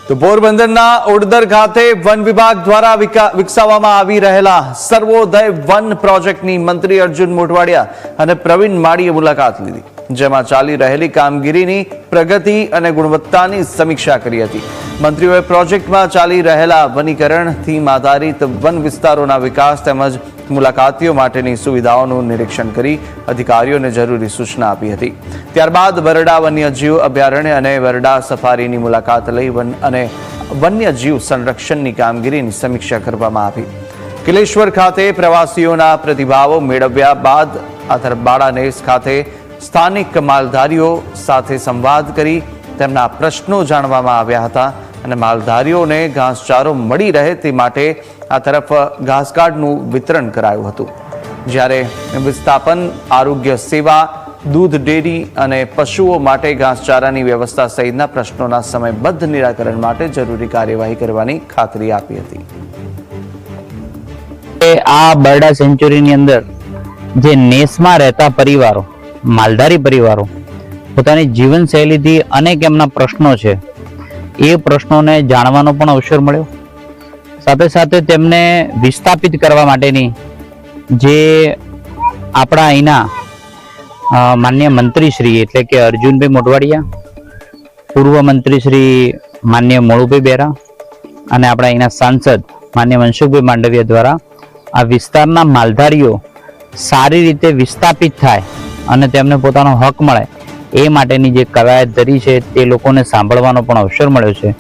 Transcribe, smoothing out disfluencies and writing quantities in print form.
તો પોરબંદરના ઓડદર ખાતે વન વિભાગ દ્વારા વિકસાવવામાં આવી રહેલા સર્વોદય વન પ્રોજેક્ટની મંત્રી અર્જુન મોઢવાડિયા અને પ્રવીણ માળીએ મુલાકાત લીધી, જેમાં ચાલી રહેલી કામગીરીની પ્રગતિ અને ગુણવત્તાની સમીક્ષા કરી હતી. મંત્રીઓએ પ્રોજેક્ટમાં ચાલી રહેલા વનીકરણથી આધારિત વન વિસ્તારોના વિકાસ તેમજ મુલાકાતીઓ માટેની સુવિધાઓનું નિરીક્ષણ કરી અધિકારીઓને જરૂરી સૂચના આપી હતી. ત્યારબાદ બરડા વન્યજીવ અભયારણ્ય અને બરડા સફારીની મુલાકાત લઈ વન અને વન્યજીવ સંરક્ષણની કામગીરીની સમીક્ષા કરવામાં આવી. કિલેશ્વર ખાતે પ્રવાસીઓના પ્રતિભાવો મેળવ્યા બાદ બાળાનેસ ખાતે સ્થાનિક માલધારીઓ સાથે સંવાદ કરી તેમના પ્રશ્નો જાણવામાં આવ્યા હતા અને માલધારીઓને ઘાસચારો મળી રહે તે માટે આ તરફ ઘાસકાર્ડનું વિતરણ કરાયું હતું. જ્યારે વિસ્થાપન, આરોગ્ય સેવા, દૂધ ડેરી અને પશુઓ માટે ઘાસચારાની વ્યવસ્થા સહિતના પ્રશ્નોના સમયબદ્ધ નિરાકરણ માટે જરૂરી કાર્યવાહી કરવાની ખાતરી આપી હતી. આ બરડા સેન્ચુરીની અંદર જે નેસમાં રહેતા પરિવારો, માલધારી પરિવારો પોતાની જીવનશૈલીથી અનેક એમના પ્રશ્નો છે, એ પ્રશ્નોને જાણવાનો પણ અવસર મળ્યો. સાથે સાથે તેમને વિસ્થાપિત કરવા માટેની જે આપણા અહીંના માન્ય મંત્રી શ્રી એટલે કે અર્જુનભાઈ મોઢવાડિયા, પૂર્વ મંત્રી શ્રી માન્ય મોળુભાઈ બેરા અને આપણા અહીંના સાંસદ માન્ય મનસુખભાઈ માંડવિયા દ્વારા આ વિસ્તારના માલધારીઓ સારી રીતે વિસ્થાપિત થાય અને તેમને પોતાનો હક મળે એ માટેની જે કવાયત ધરી છે તે લોકોને સાંભળવાનો પણ અવસર મળ્યો છે.